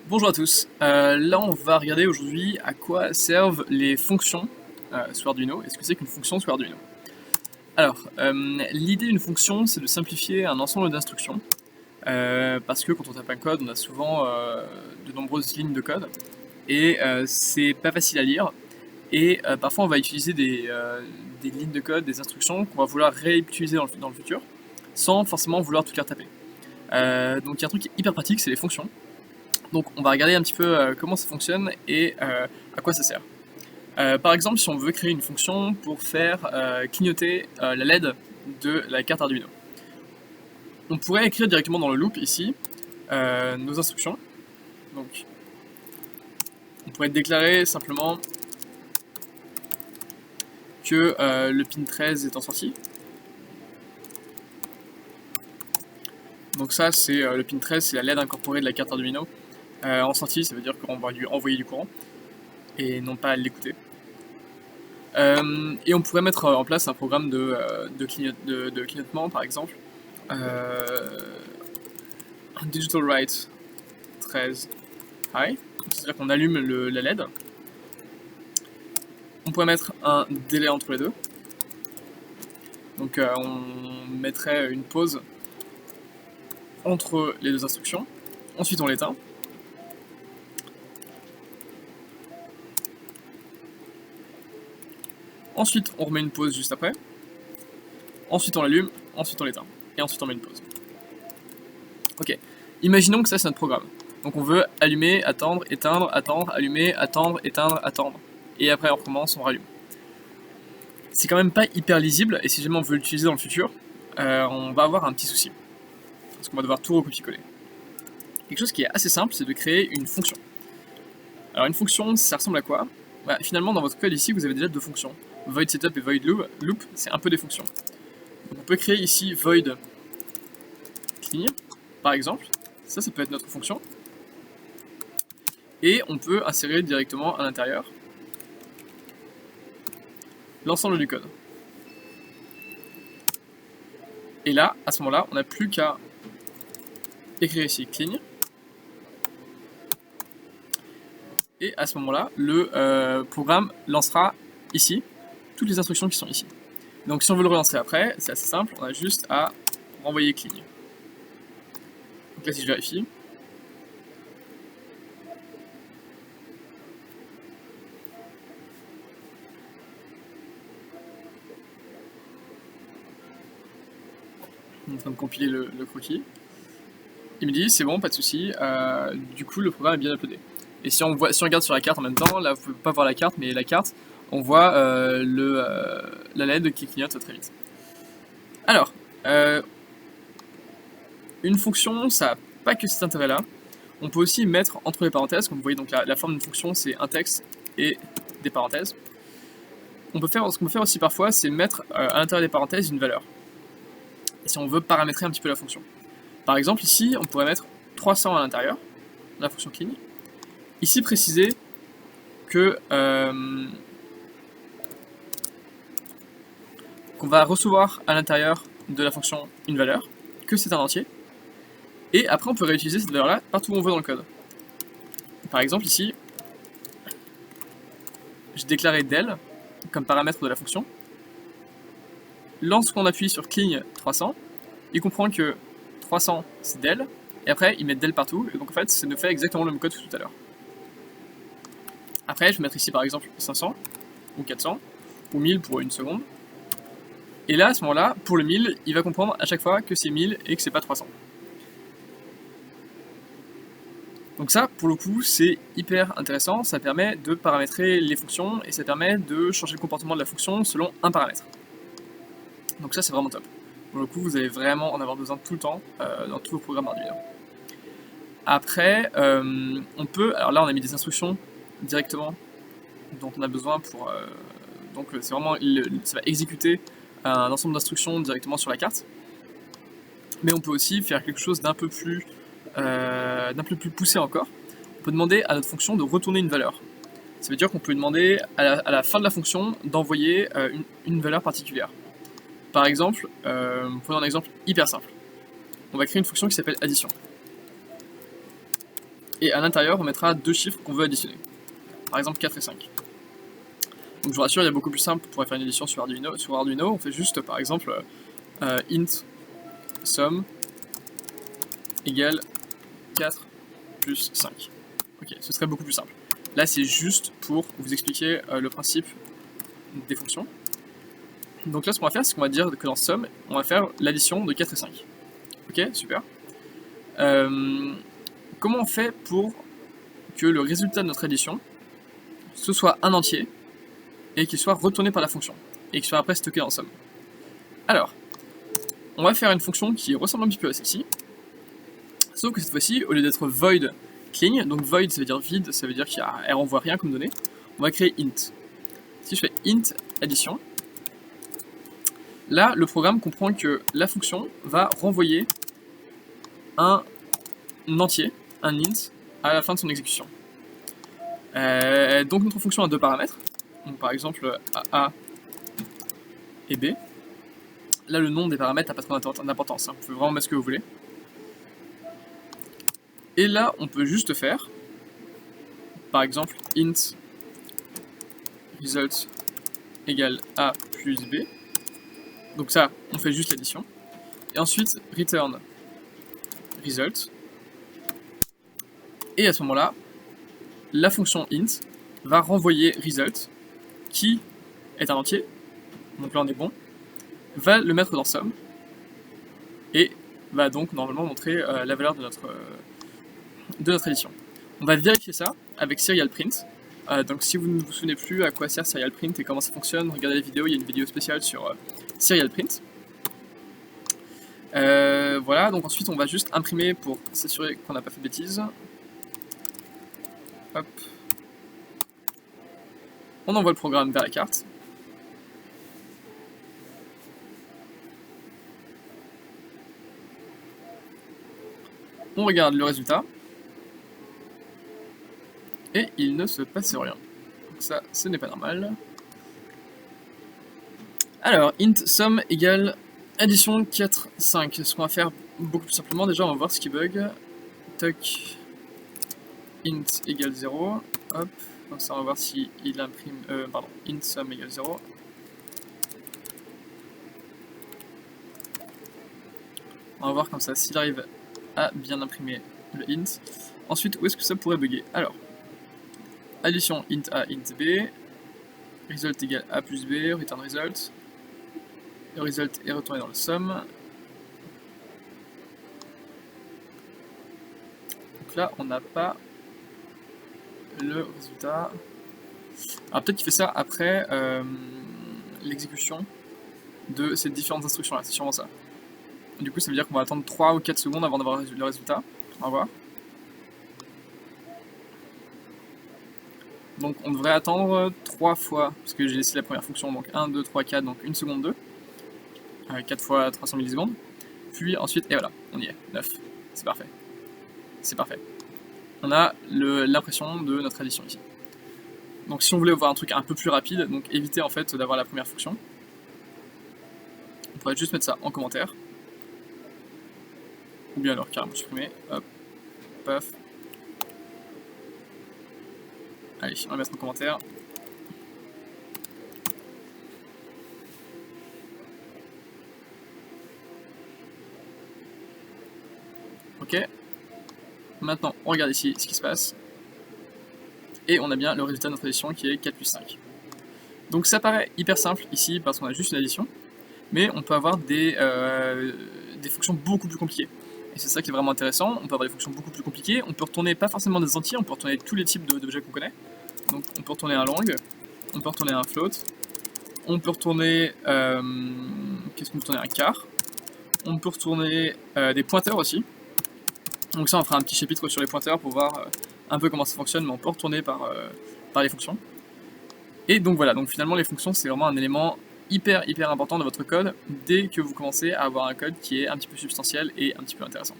Bonjour à tous. Là, on va regarder aujourd'hui à quoi servent les fonctions sous Arduino et ce que c'est qu'une fonction sous Arduino. Alors, l'idée d'une fonction, c'est de simplifier un ensemble d'instructions parce que quand on tape un code, on a souvent de nombreuses lignes de code et c'est pas facile à lire. Et parfois, on va utiliser des lignes de code, des instructions qu'on va vouloir réutiliser dans le futur sans forcément vouloir tout les retaper. Donc, il y a un truc hyper pratique, c'est les fonctions. Donc on va regarder un petit peu comment ça fonctionne et à quoi ça sert. Par exemple, si on veut créer une fonction pour faire clignoter la LED de la carte Arduino, on pourrait écrire directement dans le loop ici nos instructions. Donc on pourrait déclarer simplement que le pin 13 est en sortie. Donc ça, c'est le pin 13, c'est la LED incorporée de la carte Arduino. En sortie, ça veut dire qu'on va lui envoyer du courant et non pas l'écouter. Et on pourrait mettre en place un programme de clignotement, par exemple. Digital write 13 high, c'est-à-dire qu'on allume la LED. On pourrait mettre un délai entre les deux. Donc on mettrait une pause entre les deux instructions. Ensuite on l'éteint. Ensuite on remet une pause juste après. Ensuite on l'allume, ensuite on l'éteint. Et ensuite on met une pause. Ok, imaginons que ça c'est notre programme. Donc on veut allumer, attendre, éteindre, attendre, allumer, attendre, éteindre, attendre. Et après on recommence, on rallume. C'est quand même pas hyper lisible, et si jamais on veut l'utiliser dans le futur, on va avoir un petit souci. Parce qu'on va devoir tout recopier-coller. Quelque chose qui est assez simple, c'est de créer une fonction. Alors une fonction, ça ressemble à quoi? Finalement, dans votre code ici, vous avez déjà deux fonctions. Void setup et void loop, c'est un peu des fonctions. Donc on peut créer ici void clean, par exemple. Ça peut être notre fonction. Et on peut insérer directement à l'intérieur l'ensemble du code. Et là, à ce moment-là, on n'a plus qu'à écrire ici clean. Et à ce moment-là, le programme lancera ici toutes les instructions qui sont ici. Donc si on veut le relancer après, c'est assez simple, on a juste à renvoyer clean. Donc là si je vérifie, on est en train de compiler le croquis. Il me dit c'est bon, pas de souci. Du coup le programme est bien uploadé. Et si on regarde sur la carte en même temps, là vous pouvez pas voir la carte, mais la carte, on voit la LED qui clignote très vite. Alors, une fonction, ça n'a pas que cet intérêt-là. On peut aussi mettre entre les parenthèses, comme vous voyez, donc la forme d'une fonction, c'est un texte et des parenthèses. Ce qu'on peut faire aussi parfois, c'est mettre à l'intérieur des parenthèses une valeur. Et si on veut paramétrer un petit peu la fonction. Par exemple, ici, on pourrait mettre 300 à l'intérieur, de la fonction clean. Ici, préciser que qu'on va recevoir à l'intérieur de la fonction une valeur, que c'est un entier. Et après, on peut réutiliser cette valeur-là partout où on veut dans le code. Par exemple, ici, j'ai déclaré del comme paramètre de la fonction. Lorsqu'on appuie sur clean 300, il comprend que 300 c'est del, et après il met del partout, et donc en fait ça nous fait exactement le même code que tout à l'heure. Après je vais mettre ici par exemple 500, ou 400, ou 1000 pour une seconde. Et là à ce moment-là, pour le 1000, il va comprendre à chaque fois que c'est 1000 et que c'est pas 300. Donc ça, pour le coup, c'est hyper intéressant, ça permet de paramétrer les fonctions, et ça permet de changer le comportement de la fonction selon un paramètre. Donc ça c'est vraiment top. Pour le coup, vous allez vraiment en avoir besoin tout le temps dans tous vos programmes Arduino. Après, on peut... Alors là, on a mis des instructions directement dont on a besoin pour... donc c'est vraiment... ça va exécuter un ensemble d'instructions directement sur la carte. Mais on peut aussi faire quelque chose d'un peu plus poussé encore. On peut demander à notre fonction de retourner une valeur. Ça veut dire qu'on peut demander à la fin de la fonction d'envoyer une valeur particulière. Par exemple, prenons un exemple hyper simple. On va créer une fonction qui s'appelle addition. et à l'intérieur on mettra deux chiffres qu'on veut additionner. Par exemple 4 et 5. Donc je vous rassure, il y a beaucoup plus simple pour faire une addition sur Arduino. On fait juste par exemple int sum égale 4 plus 5. Ok, ce serait beaucoup plus simple. Là c'est juste pour vous expliquer le principe des fonctions. Donc là ce qu'on va faire, c'est qu'on va dire que dans sum, on va faire l'addition de 4 et 5. Ok, super. Comment on fait pour que le résultat de notre addition ce soit un entier et qu'il soit retourné par la fonction et qu'il soit après stocké dans sum? Alors, on va faire une fonction qui ressemble un petit peu à celle-ci, sauf que cette fois-ci, au lieu d'être void clean, donc void ça veut dire vide, ça veut dire qu'elle renvoie rien comme donnée, on va créer int. Si je fais int addition, là le programme comprend que la fonction va renvoyer un entier, un int, à la fin de son exécution. Donc notre fonction a deux paramètres, donc par exemple A et B. Là le nom des paramètres n'a pas trop d'importance, hein. Vous pouvez vraiment mettre ce que vous voulez. Et là on peut juste faire, par exemple int result égale A plus B. Donc ça, on fait juste l'addition. Et ensuite return result. Et à ce moment-là, la fonction int va renvoyer result, qui est un entier, donc là on est bon, va le mettre dans sum, et va donc normalement montrer la valeur de notre addition. On va vérifier ça avec serial print. Donc si vous ne vous souvenez plus à quoi sert serial print et comment ça fonctionne, regardez la vidéo, il y a une vidéo spéciale sur serial print. Voilà, donc ensuite on va juste imprimer pour s'assurer qu'on n'a pas fait de bêtises. Hop. On envoie le programme vers la carte. On regarde le résultat. Et il ne se passe rien. Donc ça, ce n'est pas normal. Alors, int sum égale addition 4, 5. Ce qu'on va faire beaucoup plus simplement, déjà on va voir ce qui bug. Toc. Int égale 0. Hop. Comme ça on va voir si il imprime... pardon, int sum égale 0. On va voir comme ça s'il arrive à bien imprimer le int. Ensuite, où est-ce que ça pourrait bugger? Alors, addition int a, int b, result égale a plus b, return result. Le result est retourné dans le sum. Donc là, on n'a pas le résultat. Alors peut-être qu'il fait ça après l'exécution de ces différentes instructions là, c'est sûrement ça. Du coup ça veut dire qu'on va attendre 3 ou 4 secondes avant d'avoir le résultat. On va voir. Donc on devrait attendre 3 fois, parce que j'ai laissé la première fonction, donc 1, 2, 3, 4, donc 1 seconde 2. 4 fois 300 millisecondes. Puis ensuite, et voilà, on y est, 9. C'est parfait. C'est parfait. On a l'impression de notre addition ici. Donc si on voulait voir un truc un peu plus rapide, donc éviter en fait d'avoir la première fonction, on pourrait juste mettre ça en commentaire. Ou bien alors carrément supprimer. Hop. Paf. Allez, on va mettre en commentaire. Ok. Maintenant, on regarde ici ce qui se passe. Et on a bien le résultat de notre addition qui est 4 plus 5. Donc ça paraît hyper simple ici parce qu'on a juste une addition. Mais on peut avoir des fonctions beaucoup plus compliquées. Et c'est ça qui est vraiment intéressant. On peut avoir des fonctions beaucoup plus compliquées. On peut retourner pas forcément des entiers, on peut retourner tous les types d'objets qu'on connaît. Donc on peut retourner un long, on peut retourner un float, on peut retourner... qu'est-ce qu'on peut retourner? Un char. On peut retourner des pointeurs aussi. Donc ça on fera un petit chapitre sur les pointeurs pour voir un peu comment ça fonctionne, mais on peut retourner par les fonctions. Et donc voilà, donc finalement les fonctions c'est vraiment un élément hyper important de votre code dès que vous commencez à avoir un code qui est un petit peu substantiel et un petit peu intéressant.